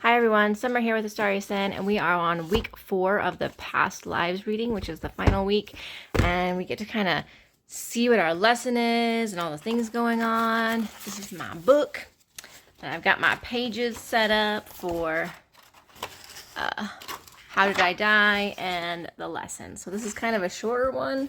Hi everyone, Summer here with the Starry Sin, and we are on week 4 of the Past Lives reading, which is the final week, and we get to kind of see what our lesson is and all the things going on. This is my book, and I've got my pages set up for How Did I Die and the lesson. So this is kind of a shorter one.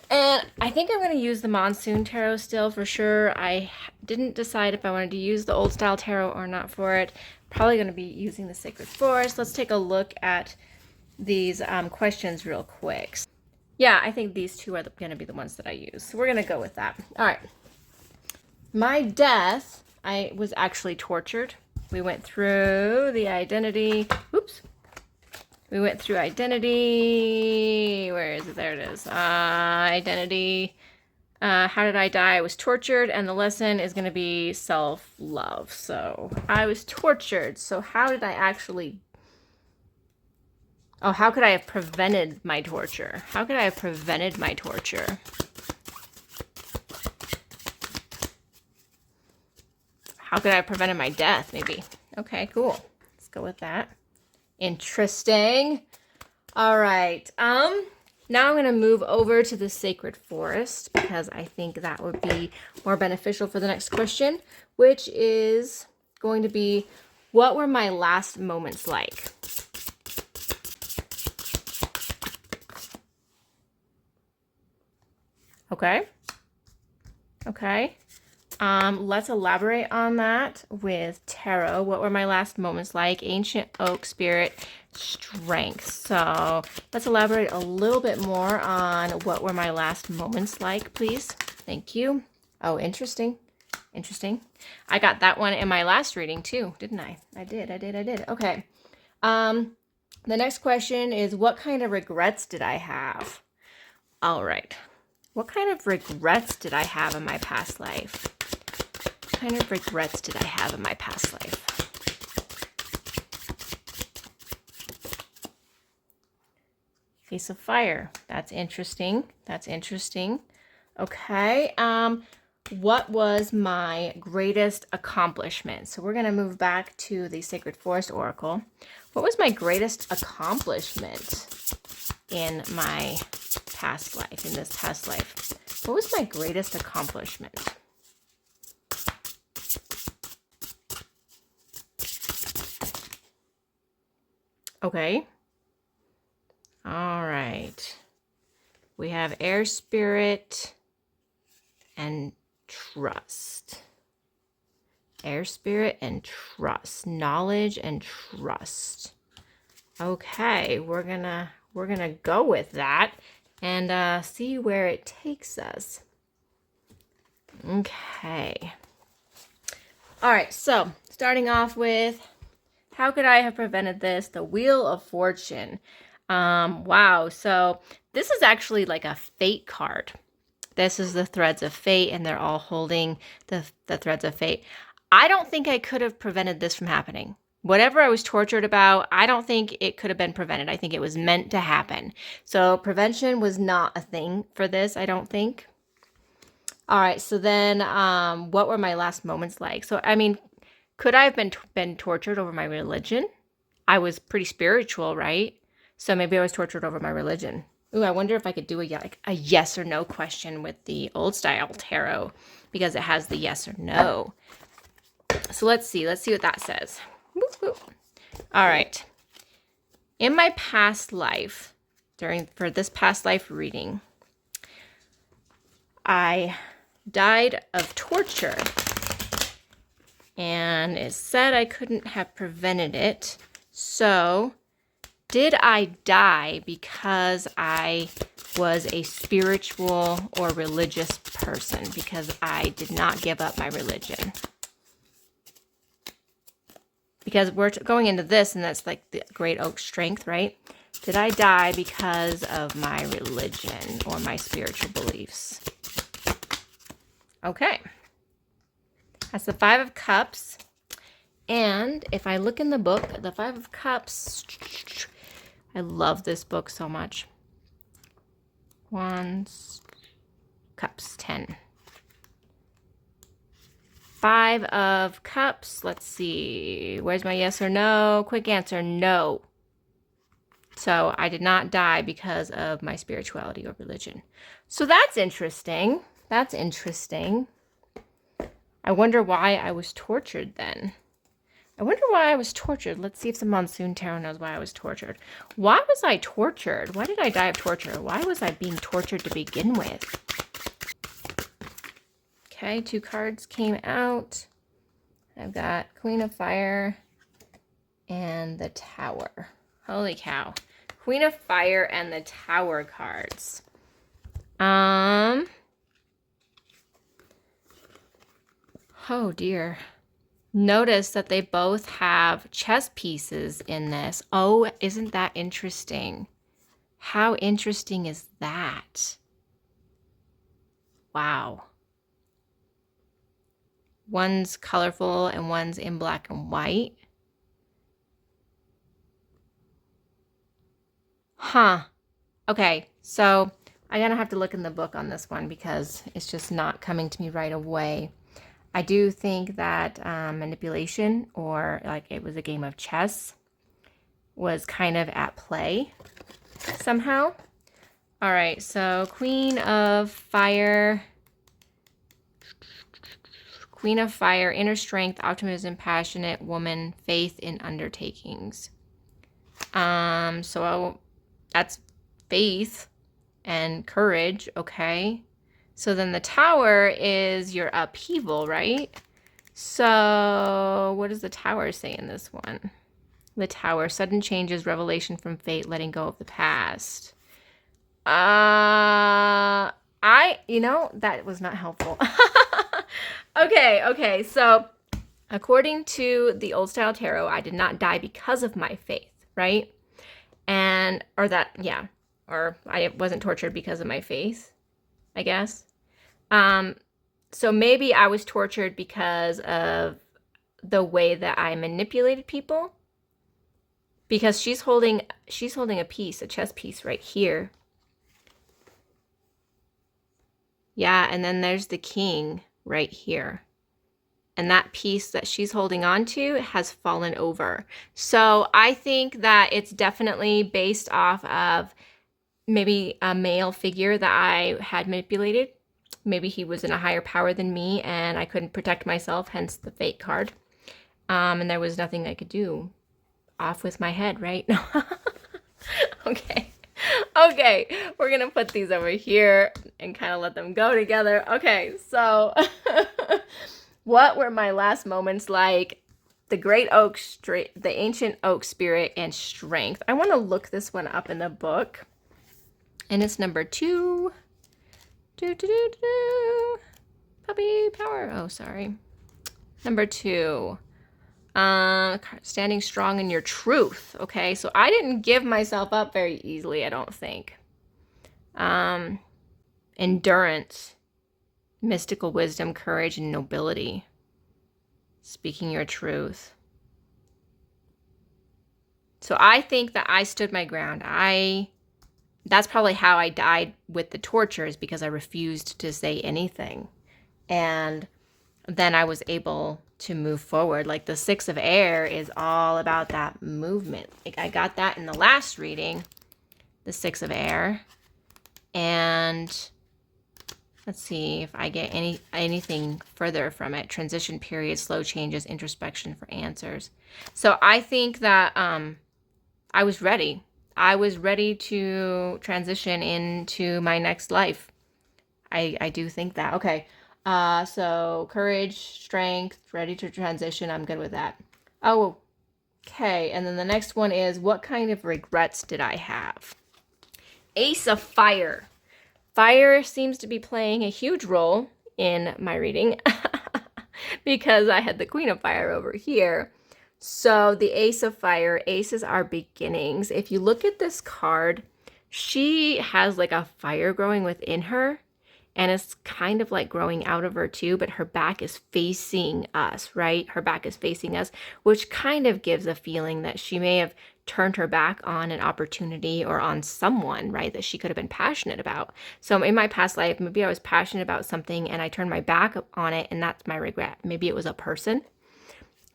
And I think I'm going to use the Monsoon Tarot still for sure. I didn't decide if I wanted to use the Old Style Tarot or not for it. Probably going to be using the Sacred Forest. Let's take a look at these questions real quick. Yeah, I think these two are going to be the ones that I use. So we're going to go with that. All right. My death, I was actually tortured. We went through the identity. Oops. We went through identity. Where is it? There it is. Identity. How did I die? I was tortured, and the lesson is going to be self-love. So I was tortured. So how did I actually... Oh, how could I have prevented my torture? How could I have prevented my torture? How could I have prevented my death, maybe? Okay, cool. Let's go with that. Interesting. All right. Now I'm going to move over to the Sacred Forest because I think that would be more beneficial for the next question, which is going to be, what were my last moments like? Okay. Okay. Let's elaborate on that with tarot. What were my last moments like? Ancient oak, spirit, strength. So let's elaborate a little bit more on what were my last moments like, please. Thank you. Oh, interesting. Interesting. I got that one in my last reading too, didn't I? I did. Okay. The next question is, what kind of regrets did I have? All right. What kind of regrets did I have in my past life? What kind of regrets did I have in my past life? Ace of Fire. That's interesting. That's interesting. Okay. What was my greatest accomplishment? So we're going to move back to the Sacred Forest Oracle. What was my greatest accomplishment in my past life, in this past life? What was my greatest accomplishment? Okay. All right. We have air spirit and trust. Air spirit and trust. Knowledge and trust. Okay, we're gonna go with that and see where it takes us. Okay. All right, so starting off with, how could I have prevented this? The Wheel of Fortune. Wow, so this is actually like a fate card. This is the threads of fate, and they're all holding the threads of fate. I don't think I could have prevented this from happening. Whatever I was tortured about, I don't think it could have been prevented. I think it was meant to happen. So prevention was not a thing for this, I don't think. All right, so then what were my last moments like? So, I mean, could I have been tortured over my religion? I was pretty spiritual, right? So maybe I was tortured over my religion. Ooh, I wonder if I could do a yes or no question with the Old Style Tarot because it has the yes or no. So let's see what that says. All right. In my past life, for this past life reading, I died of torture. And it said I couldn't have prevented it. So, did I die because I was a spiritual or religious person? Because I did not give up my religion? Because we're going into this, and that's like the great oak strength, right? Did I die because of my religion or my spiritual beliefs? Okay. That's the Five of Cups. And if I look in the book, the Five of Cups, I love this book so much. Wands, Cups, 10. Five of Cups. Let's see. Where's my yes or no? Quick answer, no. So I did not die because of my spirituality or religion. So that's interesting. That's interesting. I wonder why I was tortured then. I wonder why I was tortured. Let's see if the Monsoon Tarot knows why I was tortured. Why was I tortured? Why did I die of torture? Why was I being tortured to begin with? Okay, 2 cards came out. I've got Queen of Fire and the Tower. Holy cow. Queen of Fire and the Tower cards. Oh dear. Notice that they both have chess pieces in this. Oh, isn't that interesting? How interesting is that? Wow. One's colorful and one's in black and white. Huh. Okay, so I'm gonna have to look in the book on this one because it's just not coming to me right away. I do think that manipulation, or like it was a game of chess, was kind of at play somehow. All right, so Queen of Fire. Queen of Fire, inner strength, optimism, passionate woman, faith in undertakings. So that's faith and courage, okay? So then the Tower is your upheaval, right? So what does the Tower say in this one? The Tower, sudden changes, revelation from fate, letting go of the past. That was not helpful. Okay, so according to the Old Style Tarot, I did not die because of my faith, right? Or I wasn't tortured because of my faith, I guess. So maybe I was tortured because of the way that I manipulated people. Because she's holding a piece, a chess piece right here. Yeah, and then there's the king right here. And that piece that she's holding on to has fallen over. So I think that it's definitely based off of maybe a male figure that I had manipulated. Maybe he was in a higher power than me and I couldn't protect myself, hence the fate card. And there was nothing I could do. Off with my head, right? Okay, we're gonna put these over here and kind of let them go together. Okay, so what were my last moments like? The great oak, the ancient oak spirit, and strength. I want to look this one up in the book, and it's number 2. Puppy power. Oh, sorry. Number 2. Standing strong in your truth. Okay, so I didn't give myself up very easily, I don't think. Endurance, mystical wisdom, courage, and nobility. Speaking your truth. So I think that I stood my ground. That's probably how I died with the tortures, because I refused to say anything. And then I was able to move forward. Like the 6 of Air is all about that movement. Like I got that in the last reading, the 6 of Air. And let's see if I get anything further from it. Transition period, slow changes, introspection for answers. So I think that I was ready. I was ready to transition into my next life. I do think that. Okay. So courage, strength, ready to transition. I'm good with that. Oh, okay. And then the next one is, what kind of regrets did I have? Ace of Fire. Fire seems to be playing a huge role in my reading because I had the Queen of Fire over here. So the Ace of Fire, aces are beginnings. If you look at this card, she has like a fire growing within her. And it's kind of like growing out of her too, but her back is facing us, right? Her back is facing us, which kind of gives a feeling that she may have turned her back on an opportunity or on someone, right, that she could have been passionate about. So in my past life, maybe I was passionate about something and I turned my back on it, and that's my regret. Maybe it was a person.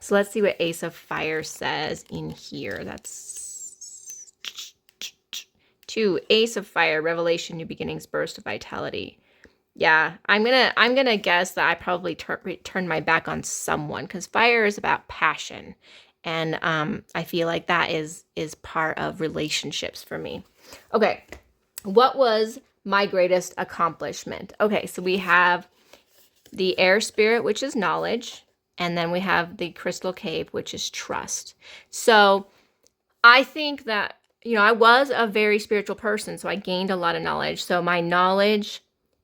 So let's see what Ace of Fire says in here. That's 2. Ace of Fire, revelation, new beginnings, burst of vitality. Yeah, I'm gonna guess that I probably turned my back on someone, because fire is about passion, and I feel like that is part of relationships for me. Okay, what was my greatest accomplishment? Okay, so we have the air spirit, which is knowledge, and then we have the crystal cave, which is trust. So I think that, I was a very spiritual person, so I gained a lot of knowledge. So my knowledge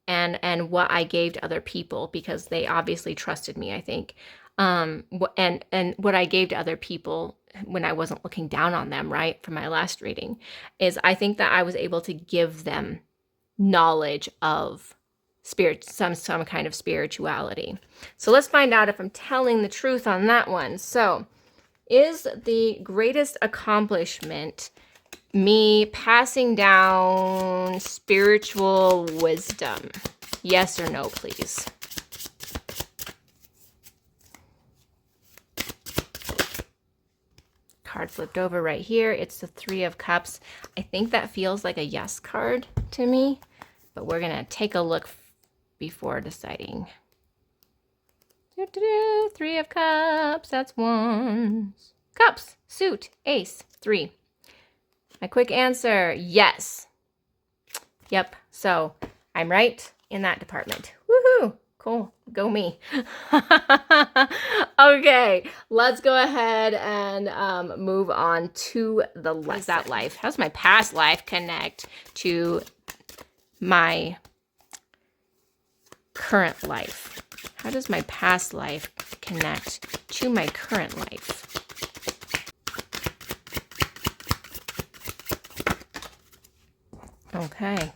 and what I gave to other people, because they obviously trusted me, I think. And what I gave to other people when I wasn't looking down on them, right, for my last reading, is I think that I was able to give them knowledge of spirit, some kind of spirituality. So let's find out if I'm telling the truth on that one. So, is the greatest accomplishment me passing down spiritual wisdom? Yes or no, please. Card flipped over right here. It's the 3 of Cups. I think that feels like a yes card to me, but we're going to take a look before deciding. 3 of Cups, that's wands. Cups, suit, ace, 3. My quick answer, yes. Yep, so I'm right in that department. Woohoo, cool, go me. Okay, let's go ahead and move on to the lesson. What is that life? How does my past life connect to my current life? How does my past life connect to my current life? Okay.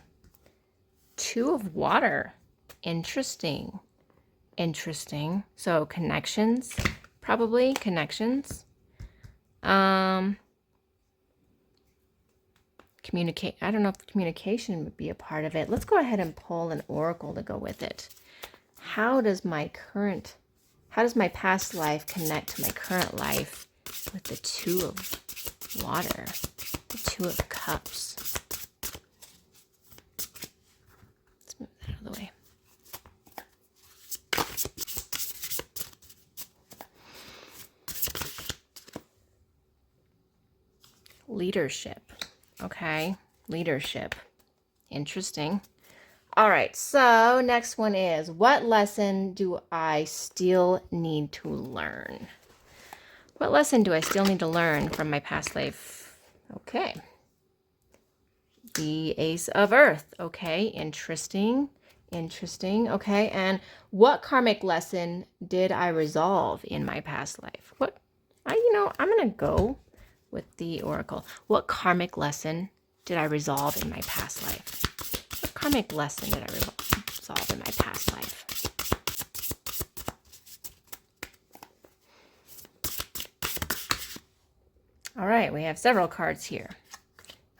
2 of water. Interesting. Interesting. So connections, probably connections. Communicate. I don't know if communication would be a part of it. Let's go ahead and pull an oracle to go with it. How does my past life connect to my current life with the 2 of water, the 2 of cups? Let's move that out of the way. Leadership. Okay, leadership. Interesting. All right, so next one is, what lesson do I still need to learn? What lesson do I still need to learn from my past life? Okay. The Ace of Earth. Okay, interesting. Interesting. Okay, and what karmic lesson did I resolve in my past life? I'm going to go with the oracle. What karmic lesson did I resolve in my past life? What karmic lesson did I resolve in my past life? All right, we have several cards here.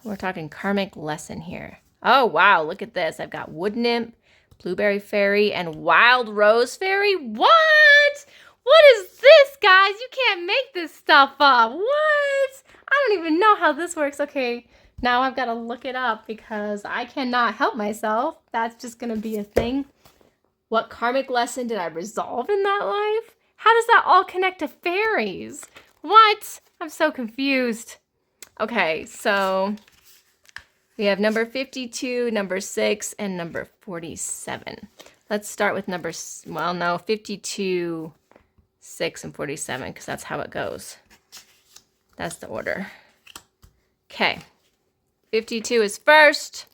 We're talking karmic lesson here. Oh, wow, look at this. I've got Wood Nymph, Blueberry Fairy, and Wild Rose Fairy. What? What is this, guys? You can't make this stuff up. What? I don't even know how this works. Okay, now I've got to look it up because I cannot help myself. That's just going to be a thing. What karmic lesson did I resolve in that life? How does that all connect to fairies? What? I'm so confused. Okay, so we have number 52, number 6, and number 47. Let's start with 52, 6, and 47, because that's how it goes. That's the order. Okay. 52 is first.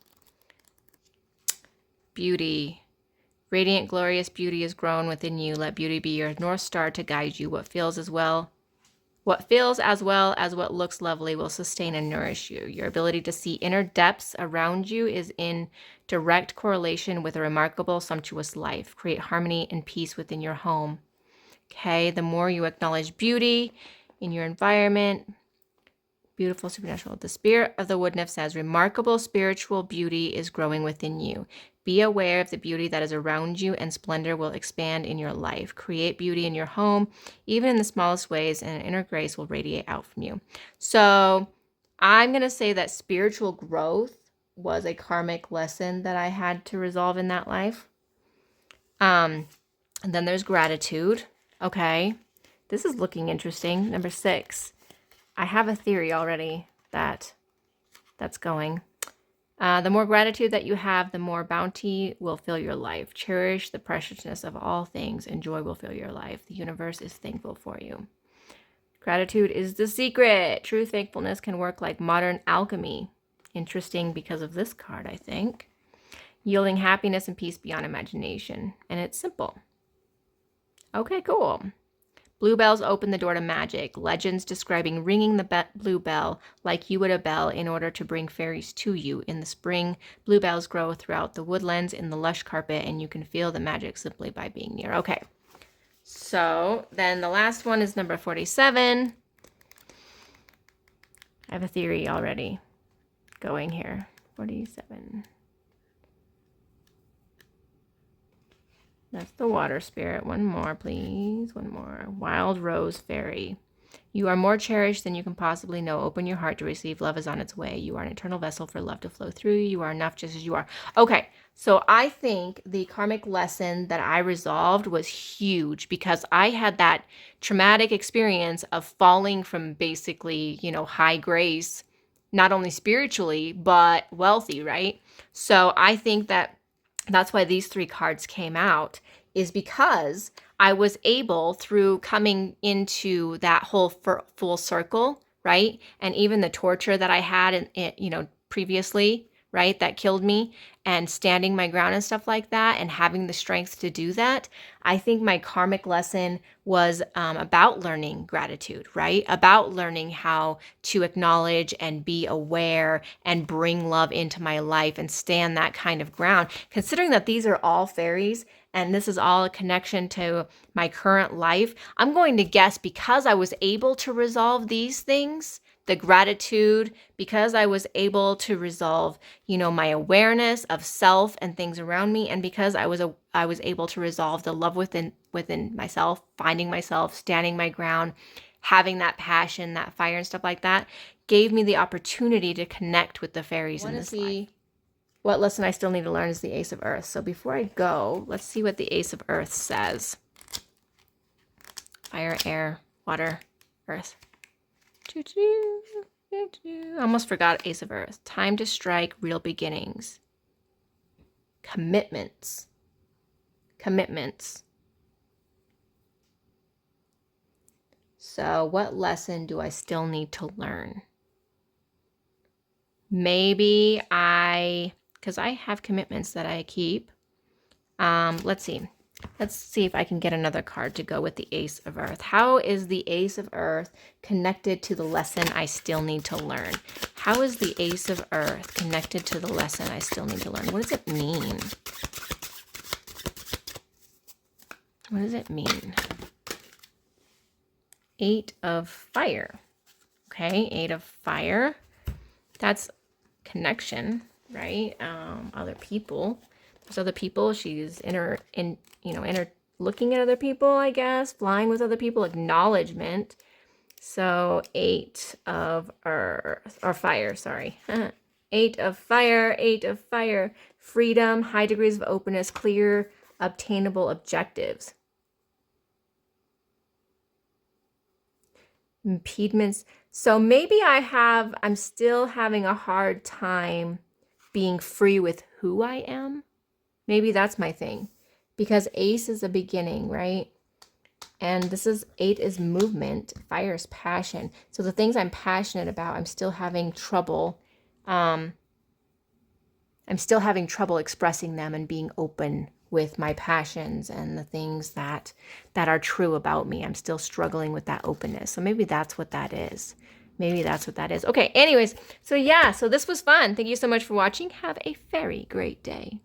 Beauty. Radiant, glorious beauty is grown within you. Let beauty be your North Star to guide you. What feels as well as what looks lovely will sustain and nourish you. Your ability to see inner depths around you is in direct correlation with a remarkable, sumptuous life. Create harmony and peace within your home. Okay, the more you acknowledge beauty in your environment, Beautiful, supernatural. The spirit of the wood nymph says, remarkable spiritual beauty is growing within you. Be aware of the beauty that is around you, and splendor will expand in your life. Create beauty in your home, even in the smallest ways, and an inner grace will radiate out from you. So I'm going to say that spiritual growth was a karmic lesson that I had to resolve in that life. And then there's gratitude. Okay. This is looking interesting. Number 6. I have a theory already that's going. The more gratitude that you have, the more bounty will fill your life. Cherish the preciousness of all things, and joy will fill your life. The universe is thankful for you. Gratitude is the secret. True thankfulness can work like modern alchemy. Interesting because of this card, I think. Yielding happiness and peace beyond imagination. And it's simple. Okay, cool. Bluebells open the door to magic. Legends describing ringing the blue bell like you would a bell in order to bring fairies to you. In the spring, bluebells grow throughout the woodlands in the lush carpet, and you can feel the magic simply by being near. Okay, so then the last one is number 47. I have a theory already going here. 47. That's the water spirit. One more, please. One more. Wild Rose Fairy. You are more cherished than you can possibly know. Open your heart to receive. Love is on its way. You are an eternal vessel for love to flow through. You are enough just as you are. Okay, so I think the karmic lesson that I resolved was huge because I had that traumatic experience of falling from basically, high grace, not only spiritually, but wealthy, right? So I think that's why these 3 cards came out, is because I was able, through coming into that whole full circle, right? And even the torture that I had previously, right? That killed me, and standing my ground and stuff like that, and having the strength to do that. I think my karmic lesson was about learning gratitude, right? About learning how to acknowledge and be aware and bring love into my life and stand that kind of ground. Considering that these are all fairies and this is all a connection to my current life, I'm going to guess because I was able to resolve these things, the gratitude, because I was able to resolve, my awareness of self and things around me, and because I was able to resolve the love within myself, finding myself, standing my ground, having that passion, that fire and stuff like that, gave me the opportunity to connect with the fairies in this life. What lesson I still need to learn is the Ace of Earth. So before I go, let's see what the Ace of Earth says. Fire, air, water, earth. I almost forgot Ace of Earth. Time to strike, real beginnings. Commitments. So what lesson do I still need to learn? Maybe because I have commitments that I keep. Let's see. Let's see if I can get another card to go with the Ace of Earth. How is the Ace of Earth connected to the lesson I still need to learn? How is the Ace of Earth connected to the lesson I still need to learn? What does it mean? What does it mean? 8 of Fire. Okay, 8 of Fire. That's connection, right? Other people. There's other people. She's looking at other people, I guess, flying with other people, acknowledgement. So 8 of Earth, or Fire, sorry. 8 of Fire, 8 of Fire. Freedom, high degrees of openness, clear, obtainable objectives. Impediments. So maybe I'm still having a hard time being free with who I am. Maybe that's my thing, because Ace is a beginning, right? And this is 8 is movement, Fire is passion. So the things I'm passionate about, I'm still having trouble. I'm still having trouble expressing them and being open with my passions and the things that are true about me. I'm still struggling with that openness. So maybe that's what that is. Okay, anyways, so yeah, so this was fun. Thank you so much for watching. Have a very great day.